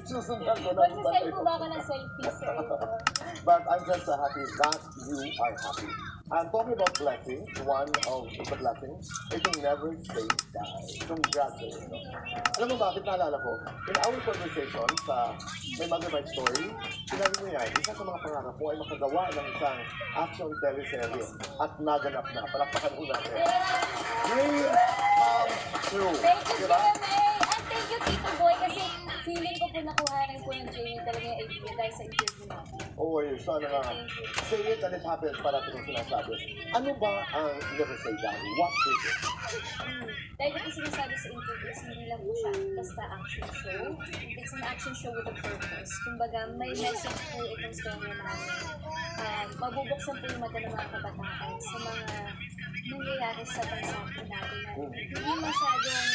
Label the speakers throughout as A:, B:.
A: Susundan ko na.
B: Magsasend po ba ako ng selfie, sir?
A: But I'm just happy that you are happy. I'm talking about blessing. One of the blessings is to never say die. Congratulations. Alam mo bakit naalala ko? In our conversation sa My Mother My Story, sinabi mo yan, isa sa mga pangarap mo ay makagawa ng isang action teleserye at naganap na. Palakpakan mo natin. Dream come true.
B: Thank you,
A: Diba?
B: Jeremy! And thank you, Tito Boy, kasi feeling ko po nakuha rin po ng Jamie talaga yung idea dahil sa interview natin.
A: Oh, sana nga. Say it and it happens para kung sinasabi. Ano ba ang never say die? What is it?
B: Dahil ito sinasabi sa interviews, hindi lang po siya basta action show. It's an action show with a purpose. Kumbaga, may message po itong story namin. Mabubuksan po yung mata ng mga kabataan sa mga nangyayari sa bansa po natin na hindi masyadong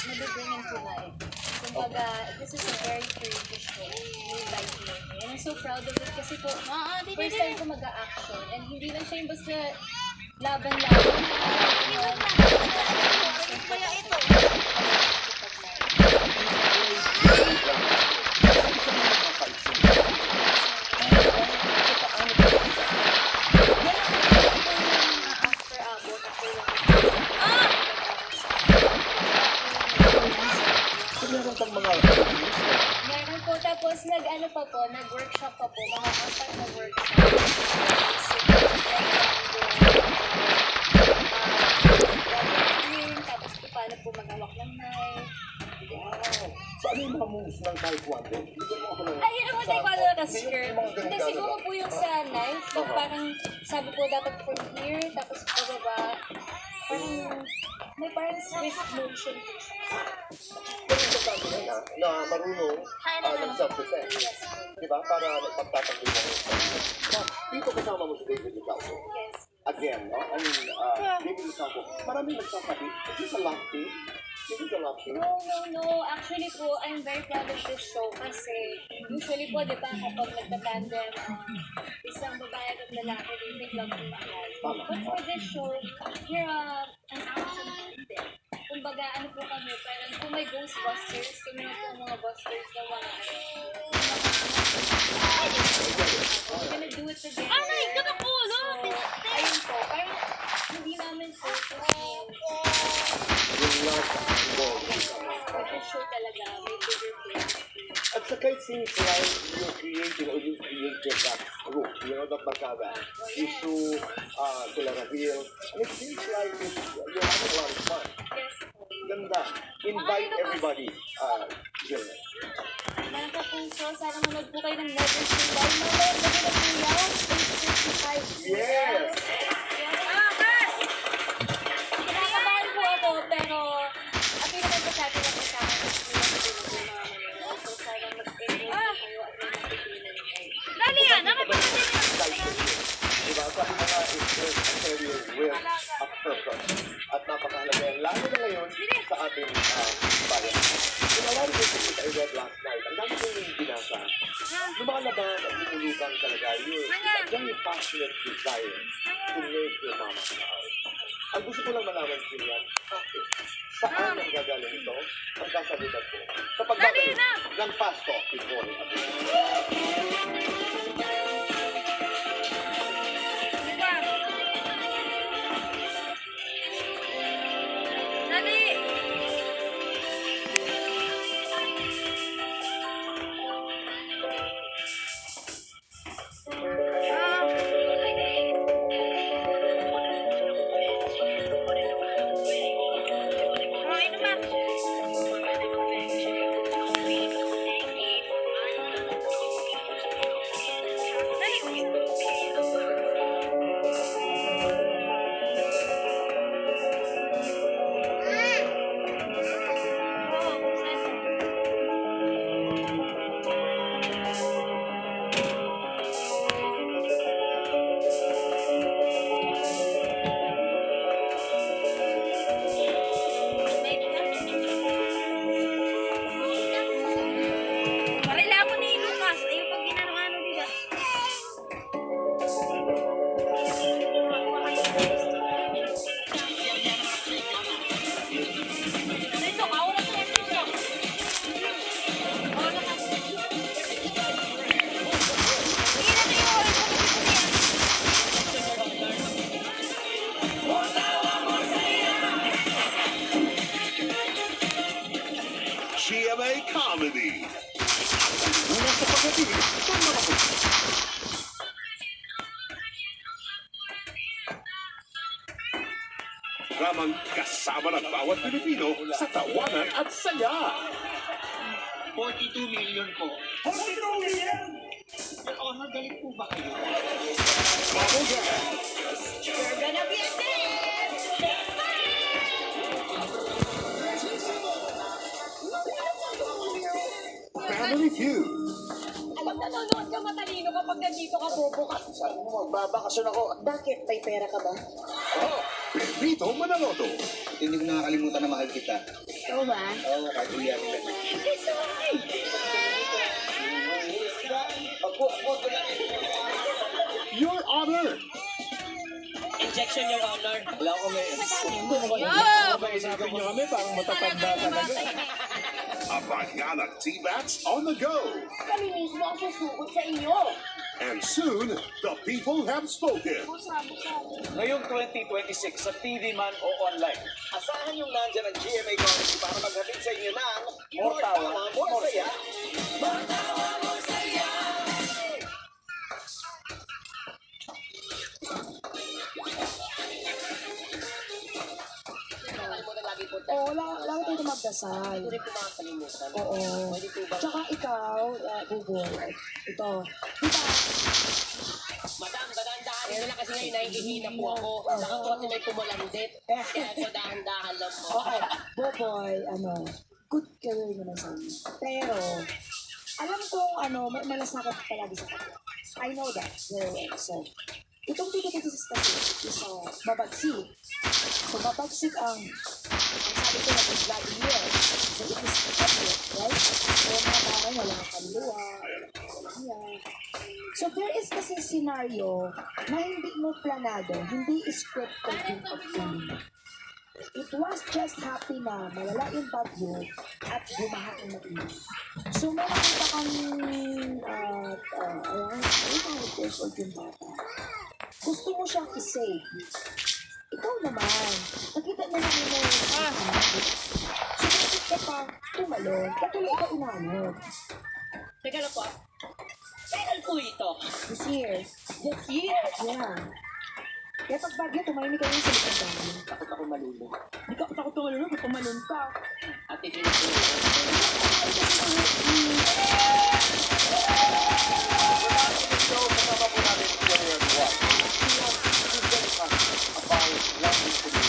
B: nabibringin po life. Kumbaga, this is a very courageous show made by Jamie. And I'm so proud of it kasi po, first time ko mag-a-action. And hindi lang siya yung basta laban-laban.
C: Kaya ito.
B: After abot,
A: Meron kang mga
B: meron po. Tapos nag-ano pa po, nag-workshop pa po. Mga apat na workshop. Tapos po paano po mag-hawak ng knife.
A: wow. So ano yung mga moves ng taekwondo? Bigyan mo ako ng...
B: Ay, yun ang taekwondo na kasi, sir.
A: Yung mga
B: Hindi, siguro po yung sa knife. Yung parang, sabi po dapat from here, tapos pababa. Parang, may parang swift motion po siya.
A: Pero importante na yan, na marunong ng self-defense.
B: Yes.
A: Diba? Para magtatanggol mo. Dito kasama mo si David Licauco.
B: Yes.
A: Again, no? I mean, David Licauco. Maraming nagsasabi, is this a love team? Is this a love team?
B: No. Actually po, I'm very proud of this show kasi usually po, di ba, kapag nagtatandem, isang babae at lalaki, they make love to each other. But for this show, you're an action team. Kumbaga, ano po kami, parang kung may Ghostbusters, kami na po ang mga busters na mga we're gonna do it together.
C: Aray, ganun po, no?
B: So, ayun po, parang hindi namin focus
A: Yung love involved.
B: for this show talaga, may bigger plans.
A: At saka it seems like you're creating or you created that group, you know, that barkada. Issue, Sila Ravil. And it seems like you're having a lot of fun.
B: Yes po.
A: Ganda. Invite everybody. Here.
B: Mga kapuso, sana manood po kayo ng Never Say Die. Mamaya, gabi na po yan, 8:55.
A: Yes!
B: Kinakabahan po ako, pero ang pinaka-sabi na po sa akin is so sana mag-enjoy kayo at may matutunan kayo.
C: Dali yan, naman pa natin yun.
A: Diba? Sabi na nga, it's a career with a purpose. At napakahalaga yan, lalo na ngayon sa ating bayan. In a lot of the things I read last night, ang dami ko yung binasa. Lumalaban at lumulutang talaga yun. It's a very passionate desire to make your mama proud. Ang gusto ko lang malaman sa inyo, bakit? Saan ang gagaling ito? Ang kasagutan ko. Sa pagbabalik ng Fast Talk before
C: Dali! Ano ba?
D: GMA Comedy. Mula sa pagdating ng mga dramang kasama ng bawat Pilipino sa tawanan at saya.
E: 42 million po. 42 million? Your Honor, galit po ba kayo?
D: Bubble Gang,
C: You're gonna be a
D: Family Feud,
B: Alam, nanonood ka matalino kapag nandito ka bubukas.
A: Sabi mo, magbabakasyon ako. Bakit? May pera ka ba?
D: oh, Pedrito Manaloto,
E: Hindi ko nakakalimutan na mahal kita.
B: Ikaw ba?
E: Oo, kahit iyan ka.
D: Your Honor,
E: Injection, Your Honor. Wala ko may...
C: Yo!
E: niyo kami, parang matatanda talaga.
D: Abayan at T-Bats on the go.
B: Kami mismo ang susugod sa inyo.
D: And soon, the people have spoken.
E: Ngayong 2026 sa TV man o online, asahan yung nandyan ang GMA Comedy para maghatid sa inyo ng more tawa, more saya.
F: Oo, wala tayo magdasal.
E: Hindi ko makakalimutan.
F: Oo.
E: Pwede po ba?
F: Tsaka ikaw, Google, ito. Diba?
G: Madam, dahan-dahan na lang kasi ngayon nahihina po ako. Saka po kasi may pumulandit. Kaya po dahan-dahan lang po.
F: Okay, Boboy, good career naman sa inyo. Pero, alam kong may malasakit palagi sa kanya. I know that very well. So, itong ticket kasi is mabagsik. So, mabagsik ang sabi ko na kung Vladimir. So, it is public, right? So, mga parang walang kaluluwa, walang iyak. So, there is kasi scenario na hindi mo planado, hindi scripted yung pagtulong mo. It was just happy na mawala yung bagyo at bumaha yung mainit. So, may nakita kang, around 800 years old yung bata. Gusto mo siyang isave. Ikaw naman, nakita mo na yung so, bakit ka pa tumalon? Patuloy ka inanod.
G: Teka lang po. Kailan po ito?
F: This year.
G: This year?
F: Yeah. Kaya pag bagyo, tumahimik ka rin sa likod dahil.
G: Takot ako malulog.
F: Di ka takot tumalun, kung tumalun ka.
G: At itinutulog ako.
A: So, kasama po natin si Jerry Eduardo. About wanting to be the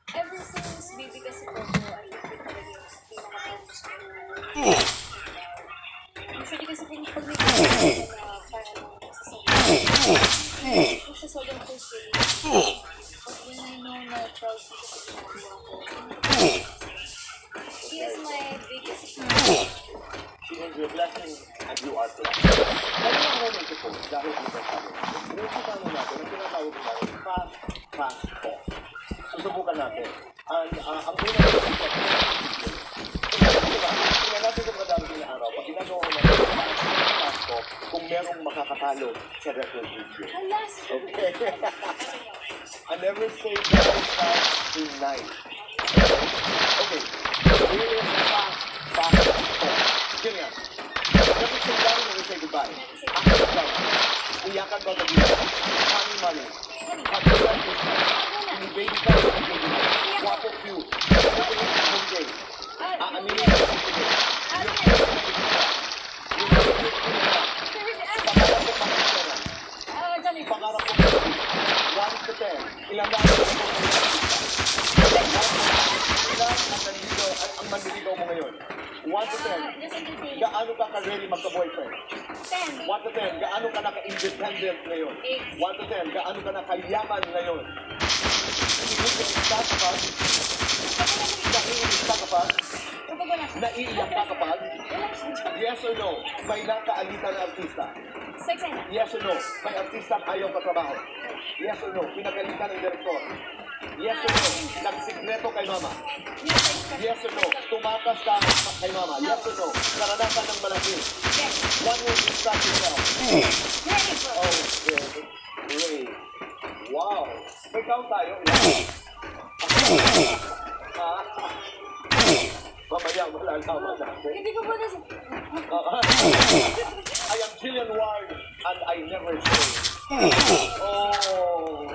B: Ever since baby kasi po ko, ay talaga yung pinaka-famous ko. Usually kasi kung pag may kasi na parang kung sa sobrang fulfilling. But when I know na proud ko sa ginagawa ko, he is my biggest fan.
A: She is your blessing and you are blessed. Kaya ang moment ko po, dahil dito sa amin, sinusubukan natin, ang tinatawag natin, fast talk. Susubukan natin. Ang unang diba, tingnan natin kung madami na araw, pag ginagawa ko natin, fast talk, kung merong makakatalo sa record video.
B: Alas!
A: Okay. I never say that I start in night. Okay. Here is fast talk. Ganyan. Never say that and never say goodbye. After that, iyakan ko tabi. Honey money. Pag-iwan ko siya. Ini-baby ka sa baby. Wapo cute. Holiday. Aaminin ko sa sige. Yung cute na baby ka. Yung cute na pangarap ko makikita. Pangarap ko makikita. 1 to 10. Ilang dahil ko ilan ang manliligaw mo ngayon? 1 to 10. Gaano ka ka-ready magka-boyfriend?
B: 10.
A: 1 to 10. Gaano ka naka-independent ngayon? 1 to 10. Gaano ka nakayaman ngayon? Naiiyak ka kapag? Naiiyak ka kapag? Naiiyak ka kapag? Yes or no? May nakaalitan na artista? Yes or no? May artista ayaw katrabaho? Yes or no? Pinagalitan ng direktor? Yes or no? Nagsikreto kay mama? Yes or no? Tumakas ka kay mama? Yes or no? Karanasan ng malaki? One way to start yourself. Oh, great. Wow. Ikaw tayo. Mamaya malalaman natin.
B: Hindi ko po na...
A: I am Jillian Ward and I never say. Oh.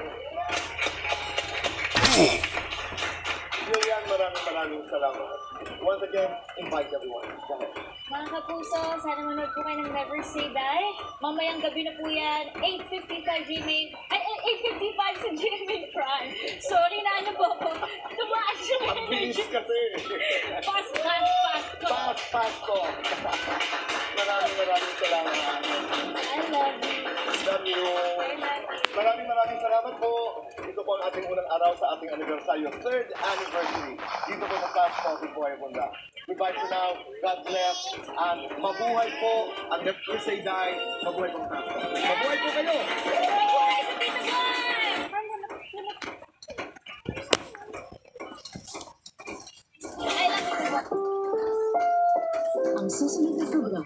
A: Julian, maraming salamat. Once again, invite everyone. Go ahead.
B: Mga kapuso, sana manood po kayo ng Never Say Die. Mamayang gabi na po yan, 8:55 sa GMA Prime. Sorry na ano po ako. Tumaas yung
A: Ang bilis kasi.
B: Fast ko.
A: Pass ko. Maraming salamat.
B: I love you.
A: Love you.
B: I love you.
A: Maraming salamat po. Ito po ang ating unang araw sa ating anibersaryo, 3rd anniversary. Dito po sa Fast Coffee Buhay Bunda. Goodbye for now. God bless. And mabuhay po ang Never Say Die. Mabuhay po ang Fast Coffee. Mabuhay po kayo.
B: Mabuhay sa Tito Boy! I love you.
F: Ang susunod na program.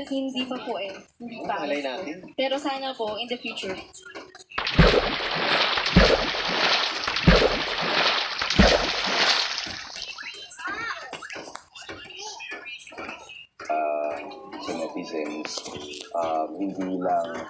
B: Hindi pa po eh. Hindi pa.
E: Malay natin.
B: Pero sana po, in the future.
H: sa netizens, hindi lang